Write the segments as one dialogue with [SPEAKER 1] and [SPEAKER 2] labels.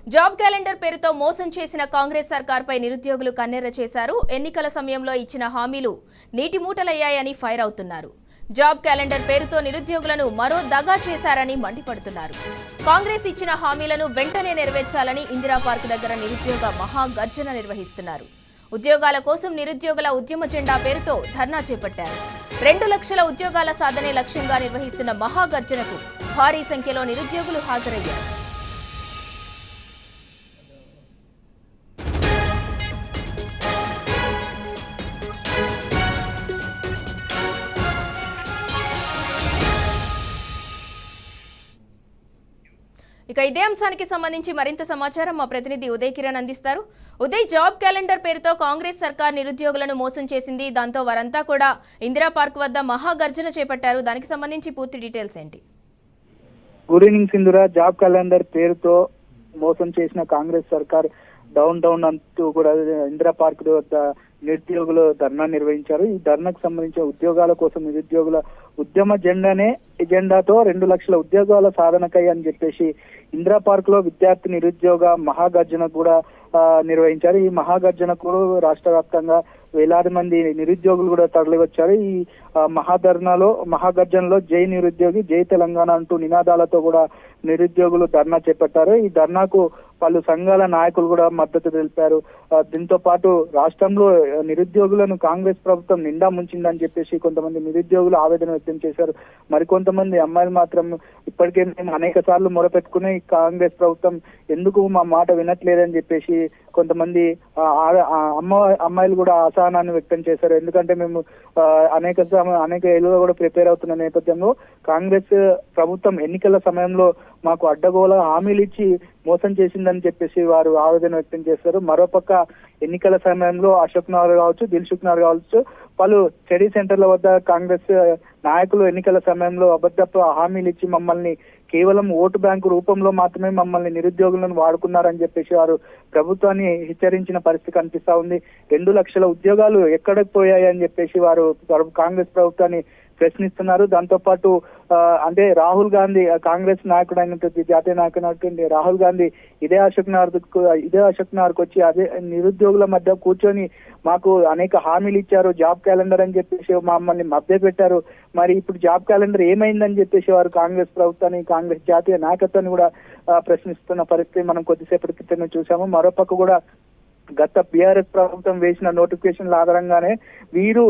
[SPEAKER 1] Job calendar పేరుతో మోసం చేసిన కాంగ్రెస్ సర్కార్పై నిరుద్యోగులు కన్నెర్ర చేశారు. ఎన్నికల సమయంలో ఇచ్చిన హామీలు నీటి మూటలయ్యాయని ఫైర్ అవుతున్నారు. జాబ్ క్యాలెండర్ పేరుతో నిరుద్యోగులను మరో దగా చేశారని మండిపడుతున్నారు. కాంగ్రెస్ ఇచ్చిన హామీలను వెంటనే నెరవేర్చాలని ఇందిరా పార్క్ దగ్గర నిరుద్యోగ మహాగర్జన నిర్వహిస్తున్నారు. ఉద్యోగాల కోసం నిరుద్యోగుల ఉద్యమ జెండా పేరుతో ధర్నా చేపట్టారు. 2 లక్షల ఉద్యోగాల సాధనే లక్ష్యంగా నిర్వహిస్తున్న మహాగర్జనకు భారీ సంఖ్యలో నిరుద్యోగులు హాజరయ్యారు. ఇక ఇదే అంశానికి సంబంధించి మరింత సమాచారం మా ప్రతినిధి ఉదయ్ కిరణ్ అందిస్తారు. ఉదయ్, జాబ్ క్యాలెండర్ పేరుతో కాంగ్రెస్ సర్కార్ నిరుద్యోగులను మోసం చేసింది. దాంతో వారంతా కూడా ఇందిరా పార్క్ వద్ద మహాగర్జన చేపట్టారు. దానికి సంబంధించి పూర్తి డీటెయిల్స్ ఏంటి?
[SPEAKER 2] Good evening Sindhura. Job calendar పేరుతో మోసం చేసిన కాంగ్రెస్ సర్కార్ డౌన్ అంటూ కూడా ఇందిరా పార్క్ వద్ద నిరుద్యోగులు ధర్నా నిర్వహించారు. ఈ ధర్నాకు సంబంధించిన ఉద్యోగాల కోసం నిరుద్యోగుల ఉద్యమ ఎజెండాతో 2 లక్షల ఉద్యోగాల సాధనకై అని చెప్పేసి ఇందిరా పార్క్ లో విద్యార్థి నిరుద్యోగ మహాగర్జన కూడా నిర్వహించారు. ఈ మహాగర్జనకు రాష్ట్ర వ్యాప్తంగా వేలాది మంది నిరుద్యోగులు కూడా తరలి వచ్చారు. ఈ మహాగర్జనలో జై నిరుద్యోగి, జై తెలంగాణ అంటూ నినాదాలతో కూడా నిరుద్యోగులు ధర్నా చేపట్టారు. ఈ ధర్నాకు పలు సంఘాల నాయకులు కూడా మద్దతు తెలిపారు. దీంతో పాటు రాష్ట్రంలో నిరుద్యోగులను కాంగ్రెస్ ప్రభుత్వం నిండా ముంచిందని చెప్పేసి కొంతమంది నిరుద్యోగులు ఆవేదన వ్యక్తం చేశారు. మరికొంతమంది అమ్మాయిలు మాత్రం ఇప్పటికే మేము అనేక సార్లు మొరపెట్టుకుని కాంగ్రెస్ ప్రభుత్వం ఎందుకు మా మాట వినట్లేదని చెప్పేసి కొంతమంది అమ్మాయిలు కూడా అసహనాన్ని వ్యక్తం చేశారు. ఎందుకంటే మేము అనేక ఏళ్ళుగా కూడా ప్రిపేర్ అవుతున్న నేపథ్యంలో కాంగ్రెస్ ప్రభుత్వం ఎన్నికల సమయంలో మాకు అడ్డగోల హామీలు ఇచ్చి మోసం చేసిందని చెప్పేసి వారు ఆవేదన వ్యక్తం చేశారు. మరోపక్క ఎన్నికల సమయంలో అశోక్ నగర్ కావచ్చు, దిల్సుఖ్ నగర్ కావచ్చు, పలు స్టడీ సెంటర్ల వద్ద కాంగ్రెస్ నాయకులు ఎన్నికల సమయంలో అబద్ధపు హామీలు ఇచ్చి మమ్మల్ని కేవలం ఓటు బ్యాంకు రూపంలో మాత్రమే మమ్మల్ని నిరుద్యోగులను వాడుకున్నారని చెప్పేసి వారు ప్రభుత్వాన్ని హెచ్చరించిన పరిస్థితి కనిపిస్తా ఉంది. 2 లక్షల ఉద్యోగాలు ఎక్కడికి పోయాయని చెప్పేసి వారు కాంగ్రెస్ ప్రభుత్వాన్ని ప్రశ్నిస్తున్నారు. దాంతో పాటు అంటే రాహుల్ గాంధీ కాంగ్రెస్ నాయకుడు అయినటువంటి జాతీయ నాయకుడు రాహుల్ గాంధీ ఇదే అశోక్ నగర్కి వచ్చి అదే నిరుద్యోగుల మధ్య కూర్చొని మాకు అనేక హామీలు ఇచ్చారు, జాబ్ క్యాలెండర్ అని చెప్పేసి మమ్మల్ని మభ్య పెట్టారు. మరి ఇప్పుడు జాబ్ క్యాలెండర్ ఏమైందని చెప్పేసి వారు కాంగ్రెస్ ప్రభుత్వాన్ని, కాంగ్రెస్ జాతీయ నాయకత్వాన్ని కూడా ప్రశ్నిస్తున్న పరిస్థితి మనం కొద్దిసేపటి క్రితం చూసాము. మరోపక్క కూడా గత బీఆర్ఎస్ ప్రభుత్వం వేసిన నోటిఫికేషన్ల ఆధారంగానే వీరు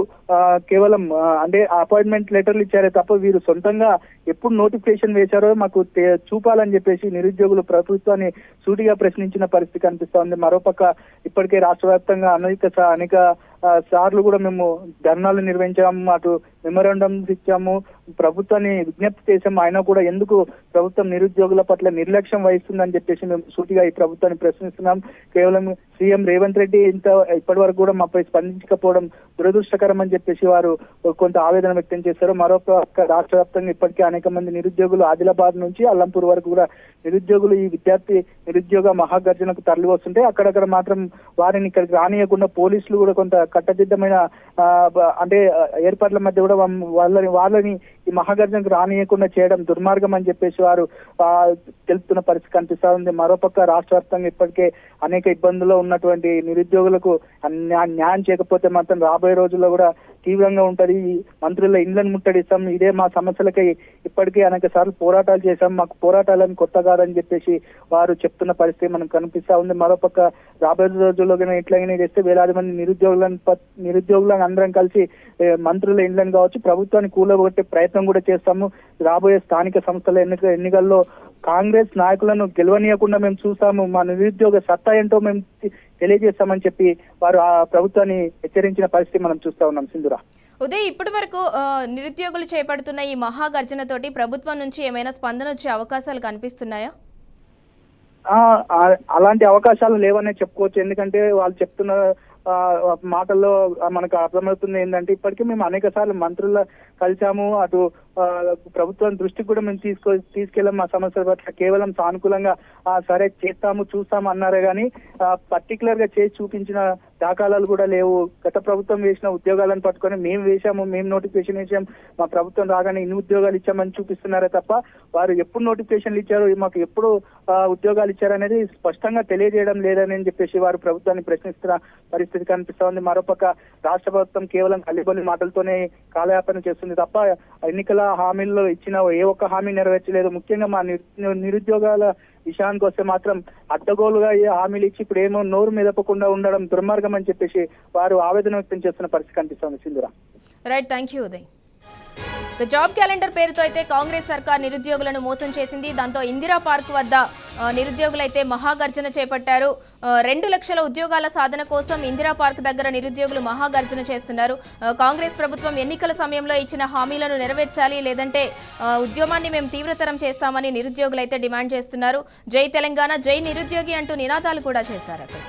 [SPEAKER 2] కేవలం అంటే అపాయింట్మెంట్ లెటర్లు ఇచ్చారే తప్ప వీరు సొంతంగా ఎప్పుడు నోటిఫికేషన్ వేశారో మాకు చూపాలని చెప్పేసి నిరుద్యోగులు ప్రభుత్వాన్ని సూటిగా ప్రశ్నించిన పరిస్థితి కనిపిస్తా ఉంది. మరోపక్క ఇప్పటికే రాష్ట్ర వ్యాప్తంగా అనేక సార్లు కూడా మేము ధర్నాలు నిర్వహించాము, అటు మెమోరాండమ్స్ ఇచ్చాము, ప్రభుత్వాన్ని విజ్ఞప్తి చేసాము. అయినా కూడా ఎందుకు ప్రభుత్వం నిరుద్యోగుల పట్ల నిర్లక్ష్యం వహిస్తుందని చెప్పేసి మేము సూటిగా ఈ ప్రభుత్వాన్ని ప్రశ్నిస్తున్నాం. కేవలం సీఎం రేవంత్ రెడ్డి ఇప్పటి వరకు కూడా మాపై స్పందించకపోవడం దురదృష్టకరం అని చెప్పేసి వారు కొంత ఆవేదన వ్యక్తం చేశారు. మరొక రాష్ట్ర వ్యాప్తంగా ఇప్పటికే అనేక మంది నిరుద్యోగులు ఆదిలాబాద్ నుంచి అల్లంపూర్ వరకు కూడా నిరుద్యోగులు ఈ విద్యార్థి నిరుద్యోగ మహాగర్జనకు తరలి వస్తుంటే అక్కడక్కడ మాత్రం వారిని ఇక్కడికి రానియకుండా పోలీసులు కూడా కొంత కట్టదిద్దమైన అంటే ఏర్పాట్ల మధ్య కూడా వాళ్ళని ఈ మహాగర్జనకు రానియకుండా చేయడం దుర్మార్గం అని చెప్పేసి వారు తెలుపుతున్న పరిస్థితి కనిపిస్తా ఉంది. మరోపక్క రాష్ట్ర వ్యాప్తంగా ఇప్పటికే అనేక ఇబ్బందుల్లో ఉన్నటువంటి నిరుద్యోగులకు న్యాయం చేయకపోతే మాత్రం రాబోయే రోజుల్లో కూడా తీవ్రంగా ఉంటది. మంత్రుల ఇండ్లను ముట్టడిస్తాం, ఇదే మా సమస్యలకై ఇప్పటికే అనేక సార్లు పోరాటాలు చేశాం, మాకు పోరాటాలను కొత్త కాదని చెప్పేసి వారు చెప్తున్న పరిస్థితి మనకు కనిపిస్తా ఉంది. మరోపక్క రాబోయే రోజుల్లో ఎట్లయినా చేస్తే వేలాది మంది నిరుద్యోగులను అందరం కలిసి మంత్రుల ఇండ్లను కావచ్చు ప్రభుత్వాన్ని కూలగొట్టే ప్రయత్నం కూడా చేస్తాము. రాబోయే స్థానిక సంస్థల ఎన్నికల్లో కాంగ్రెస్ నాయకులను గెలవనీయకుండా మేము చూస్తాము, మా నిరుద్యోగ సత్తా ఏంటో మేము తెలియజేస్తామని చెప్పి వారు ఆ ప్రభుత్వాన్ని హెచ్చరించిన పరిస్థితి మనం చూస్తా ఉన్నాం. సింధురా,
[SPEAKER 1] ఉదయ్, ఇప్పటి వరకు నిరుద్యోగులు చేపడుతున్న ఈ మహాగర్జనతోటి ప్రభుత్వం నుంచి ఏమైనా స్పందన వచ్చే అవకాశాలు కనిపిస్తున్నాయా?
[SPEAKER 2] అలాంటి అవకాశాలు లేవనే చెప్పుకోవచ్చు. ఎందుకంటే వాళ్ళు చెప్తున్న మాటల్లో మనకు అర్థమవుతుంది ఏంటంటే ఇప్పటికీ మేము అనేక సార్లు మంత్రుల కలిసాము, అటు ప్రభుత్వం దృష్టికి కూడా మేము తీసుకెళ్ళాం మా సమస్యల పట్ల. కేవలం సానుకూలంగా సరే చేస్తాము చూస్తాము అన్నారే కానీ పర్టికులర్ గా చేసి చూపించిన దాఖలాలు కూడా లేవు. గత ప్రభుత్వం వేసిన ఉద్యోగాలను పట్టుకొని మేము వేశాము, మేము నోటిఫికేషన్ వేసాం, మా ప్రభుత్వం రాగానే ఇన్ని ఉద్యోగాలు ఇచ్చామని చూపిస్తున్నారే తప్ప వారు ఎప్పుడు నోటిఫికేషన్లు ఇచ్చారు, మాకు ఎప్పుడు ఉద్యోగాలు ఇచ్చారనేది స్పష్టంగా తెలియజేయడం లేదని చెప్పేసి వారు ప్రభుత్వాన్ని ప్రశ్నిస్తున్న పరిస్థితి కనిపిస్తా ఉంది. మరోపక్క రాష్ట్ర ప్రభుత్వం కేవలం కల్లిబొల్లి మాటలతోనే కాలయాపన చేస్తుంది తప్ప ఎన్నికల హామీల్లో ఇచ్చిన ఏ ఒక్క హామీ నెరవేర్చలేదు. ముఖ్యంగా మా నిరుద్యోగాల విషయానికి వస్తే మాత్రం అడ్డగోలుగా ఏ హామీలు ఇచ్చి ఇప్పుడు ఏమో నోరు మెదపకుండా ఉండడం దుర్మార్గం అని చెప్పేసి వారు ఆవేదన వ్యక్తం చేస్తున్న పరిస్థితి కనిపిస్తోంది. Sindhura.
[SPEAKER 1] Right, thank you Uday. Job calendar పేరుతో అయితే కాంగ్రెస్ సర్కార్ నిరుద్యోగులను మోసం చేసింది. దాంతో ఇందిరా పార్క్ వద్ద నిరుద్యోగులైతే మహాగర్జన చేపట్టారు. 2 లక్షల ఉద్యోగాల సాధన కోసం ఇందిరా పార్క్ దగ్గర నిరుద్యోగులు మహాగర్జన చేస్తున్నారు. కాంగ్రెస్ ప్రభుత్వం ఎన్నికల సమయంలో ఇచ్చిన హామీలను నెరవేర్చాలి, లేదంటే ఉద్యమాన్ని మేము తీవ్రతరం చేస్తామని నిరుద్యోగులైతే డిమాండ్ చేస్తున్నారు. జై తెలంగాణ, జై నిరుద్యోగి అంటూ నినాదాలు కూడా చేశారు అక్కడ.